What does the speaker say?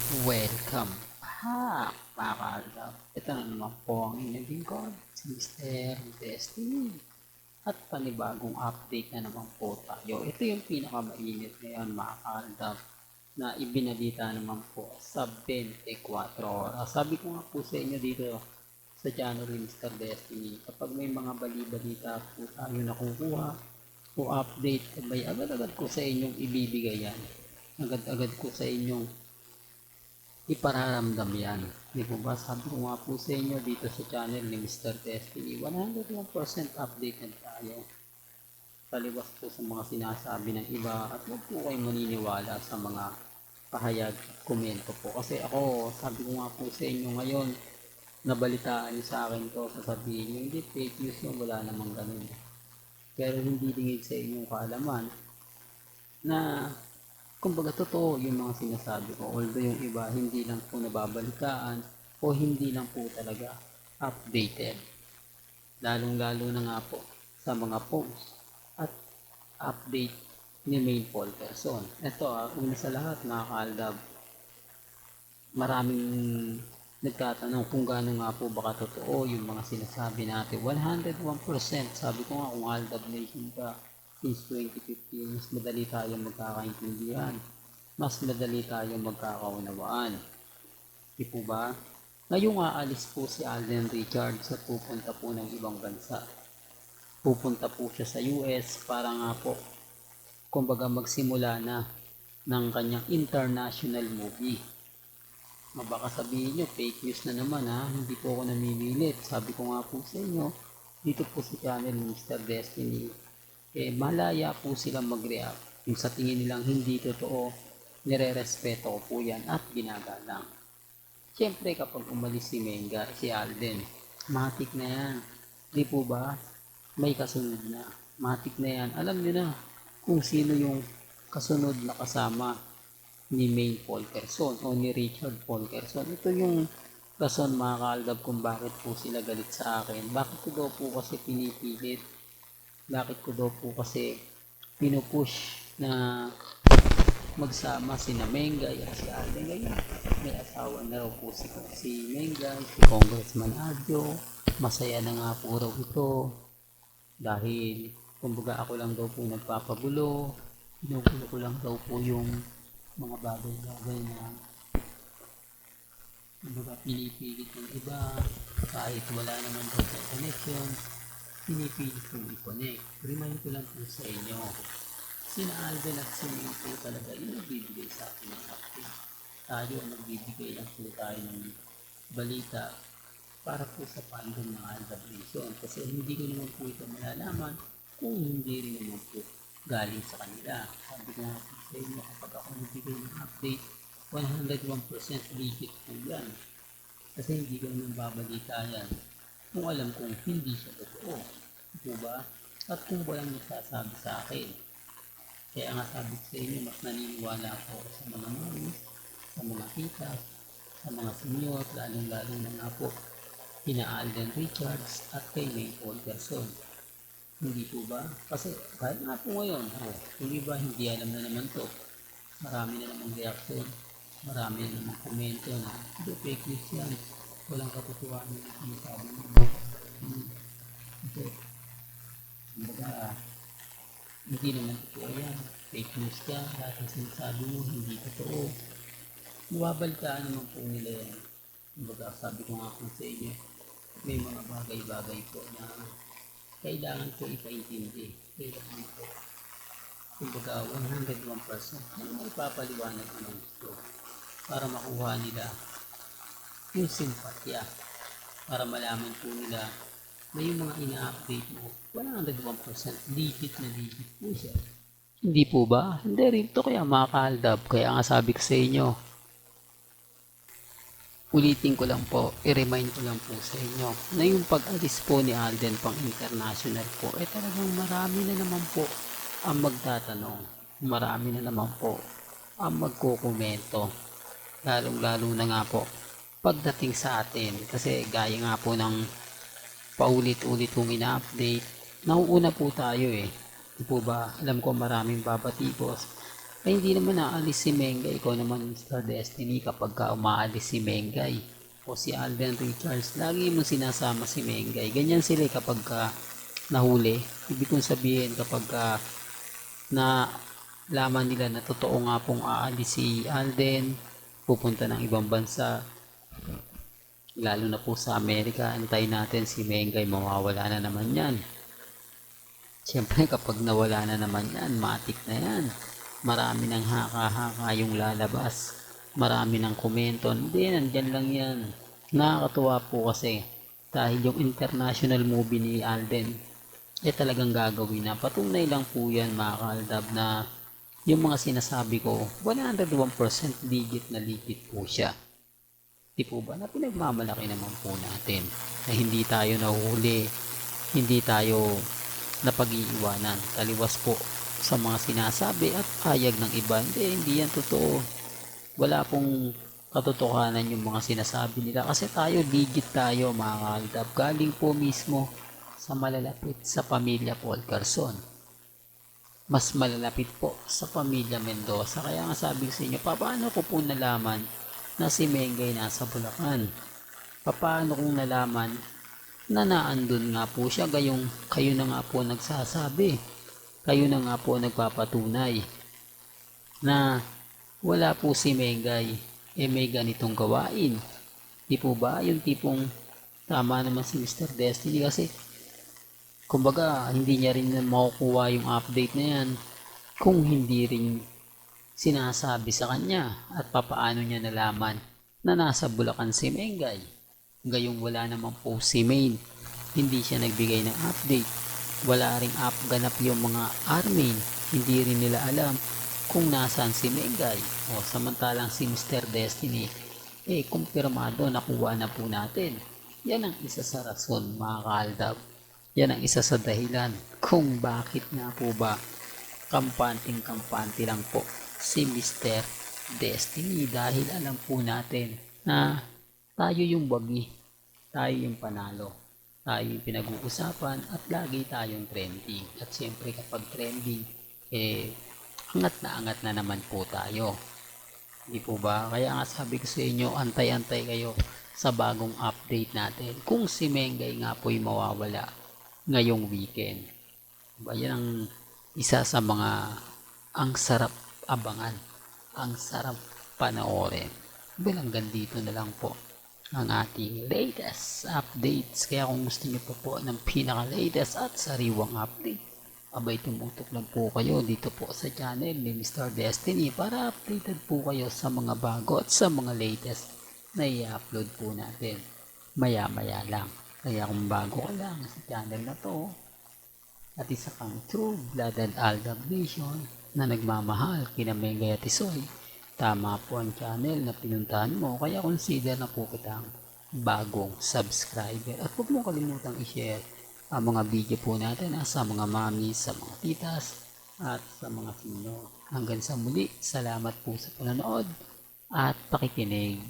Welcome back, mga kaaldab. Ito na naman po ang inyong lingkod, si Mr. Destiny. At panibagong update na naman po tayo. Ito yung pinakamainit ngayon, mga kaaldab, na ibinalita naman po sa 24 oras. Sabi ko nga po sa inyo dito sa channel ni Mr. Destiny, kapag may mga bali-balita po tayo nakukuha o update, may agad-agad ko sa inyong ibibigay yan. Agad-agad ko sa inyong ipararamdam yan. Di po ba? Sabi ko nga po sa inyo dito sa channel ni Mr. Destiny, 101% update na tayo. Taliwas po sa mga sinasabi ng iba at huwag po kayo maniniwala sa mga pahayag at komento po. Kasi ako, sabi ko nga po sa inyo ngayon, nabalitaan niyo sa akin to, sasabihin niyo, hindi fake news yun, wala namang ganun. Pero hindi dingid sa inyong kaalaman na kumbaga totoo yung mga sinasabi ko, although yung iba hindi lang po nababalitaan o hindi lang po talaga updated, lalong lalo na nga po sa mga post at update ni main Paul Person. Ito una sa lahat, mga kaaldab, maraming nagtatanong kung gaano nga po baka totoo yung mga sinasabi natin. 101%, sabi ko nga, kung Aldab Nation ka since 2015, mas madali tayong magkakaintindihan, mas madali tayong magkakaunawaan. Di po ba? Ngayong aalis po si Alden Richards at pupunta po ng ibang bansa. Pupunta po siya sa US para nga po, kumbaga magsimula na ng kanyang international movie. Baka sabihin nyo, fake news na naman ha, hindi po ako namimilit. Sabi ko nga po sa inyo, dito po sa channel ni Mr. Destiny, malaya po silang mag-react. Yung sa tingin nilang hindi totoo, nire-respeto ko po yan at ginagalang. Siyempre kapag umalis si Menga, si Alden, matik na yan. Di po ba? May kasunod na. Matik na yan. Alam nyo na kung sino yung kasunod na kasama ni Main Polkerson o ni Richard Polkerson. Ito yung rason, mga kaaldab, kung bakit po sila galit sa akin. Bakit ko daw po kasi pinipilit? Bakit ko daw po kasi pinupush na magsama si Menga at si Alden? Ngayon, may asawa na raw po si Menga, si Congressman Adjo. Masaya na nga po raw ito dahil kumbaga ako lang daw po nagpapagulo. Pinugulo ko lang daw po yung mga bagay-bagay na kumbaga pinipilit ng iba kahit wala naman daw sa connection, pinipilit kong i-connect. Remind ko lang po sa inyo, sina Alden at si Ming po talaga yung nagbibigay sa akin ng update. Tayo ang nagbibigay lang po tayo ng balita para po sa fandom ng Aldabration, kasi hindi ko naman po ito malalaman kung hindi rin naman po galing sa kanila. Sabi ko nga po sa inyo, kapag ako nagbigay ng update, 101% legit po yan. Kasi hindi ko naman babalita yan kung alam kong hindi siya totoo. Diba? At kung walang nagsasabi sa akin. Kaya nga sabi ko sa inyo, mas naniniwala ako sa mga mami, sa mga tita, sa mga senior, lalong-lalo na nga po kina Alden Richards at kay May Polkerson. Hindi po ba? Kasi kahit nga po ngayon, yung iba hindi alam na naman to. Marami na namang reaction, marami na namang komento na hindi, fake news yan. Walang katotohanan na sinasabi mo. Kasi, kumbaga, hindi naman totoo yan. Fake news ka, lahat ng sinasabi mo, hindi totoo. Mababalitaan naman po nila yan. Kumbaga, sabi ko nga po sa inyo, may mga bagay-bagay po na kailangan ko ipaintindi. Kailangan ko, kumbaga, 101% na ipapaliwanag ko ng gusto para makuha nila yung simpatya, para malaman po nila na yung mga ina-update mo 101% legit na legit po siya. Hindi po ba? Hindi rin to, kaya mga kaaldab. Kaya nga sabi ko sa inyo, ulitin ko lang po, i-remind ko lang po sa inyo na yung pag-alis po ni Alden pang international po, talagang marami na naman po ang magtatanong. Marami na naman po ang magkukomento. Lalong-lalo na nga po pagdating sa atin. Kasi gaya nga po ng paulit-ulit kong ina-update, nauuna po tayo eh. Di po ba? Alam ko maraming babatikos Ay hindi naman naalis si Mengay. Ikaw naman Mr. Destiny kapag ka umaalis si Mengay o si Alden Richards, lagi mo sinasama si Mengay. Ganyan sila kapag ka nahuli. Ibig kong sabihin kapag ka na laman nila na totoo nga pong aalis si Alden, pupunta ng ibang bansa, lalo na po sa Amerika, antayin natin si Mengay, mawawala na naman yan. Siyempre kapag nawala na naman yan, matik na yan. Marami ng haka-haka yung lalabas. Marami ng komento. Hindi, nandyan lang yan. Nakakatuwa po kasi dahil yung international movie ni Alden talagang gagawin na. Patunay lang po yan mga kaaldab na yung mga sinasabi ko 101% legit na legit po siya. Di po ba na pinagmamalaki naman po natin na hindi tayo nahuli, hindi tayo napag-iiwanan. Taliwas po sa mga sinasabi at payag ng iba. Hindi yan totoo. Wala pong katotohanan yung mga sinasabi nila kasi tayo legit tayo mga kaaldab. Galing po mismo sa malalapit sa pamilya Paul Carson. Mas malalapit po sa pamilya Mendoza. Kaya nga sabi ko sa inyo, paano ko po nalaman na si Mengay nasa Bulacan? Paano kong nalaman na naandun nga po siya? Gayong kayo na nga po nagsasabi. Kayo na nga po nagpapatunay na wala po si Mengay may ganitong gawain. Di po ba? Yung tipong tama naman si Mr. Destiny kasi kumbaga hindi niya rin makukuha yung update na yan kung hindi rin sinasabi sa kanya at papaano niya nalaman na nasa Bulacan si Mengay. Gayong wala naman po si Main, hindi siya nagbigay ng update. Wala ring ganap yung mga army, hindi rin nila alam kung nasaan si Mengay. O samantalang si Mr. Destiny kumpirmado, nakuha na po natin. Yan ang isa sa rason mga kaaldab. Yan ang isa sa dahilan kung bakit nga po ba kampante lang po si Mr. Destiny, dahil alam po natin na tayo yung wagi, tayo yung panalo, tayo yung pinag-uusapan at lagi tayong trending. At siyempre kapag trending, angat na naman po tayo. Hindi po ba? Kaya nga sabi ko sa inyo, antay-antay kayo sa bagong update natin kung si Mengay nga po'y mawawala ngayong weekend. Diba? Yan ang isa sa mga ang sarap abangan, ang sarap panoorin. Bilang ganito na lang po ang ating latest updates. Kaya kung gusto niyo po ng pinaka-latest at sariwang update, abay tumutok lang po kayo dito po sa channel ni Mr. Destiny para updated po kayo sa mga bago at sa mga latest na i-upload po natin maya lang. Kaya kung bago ka lang sa channel na to at isa kang true blooded Aldab Nation na nagmamahal kina Mengay at Isoy, tama po ang channel na pinuntahan mo. Kaya consider na po kitang bagong subscriber at huwag mo kalimutang i-share ang mga video po natin sa mga mami, sa mga titas at sa mga sino. Hanggang sa muli, salamat po sa panonood at pakikinig.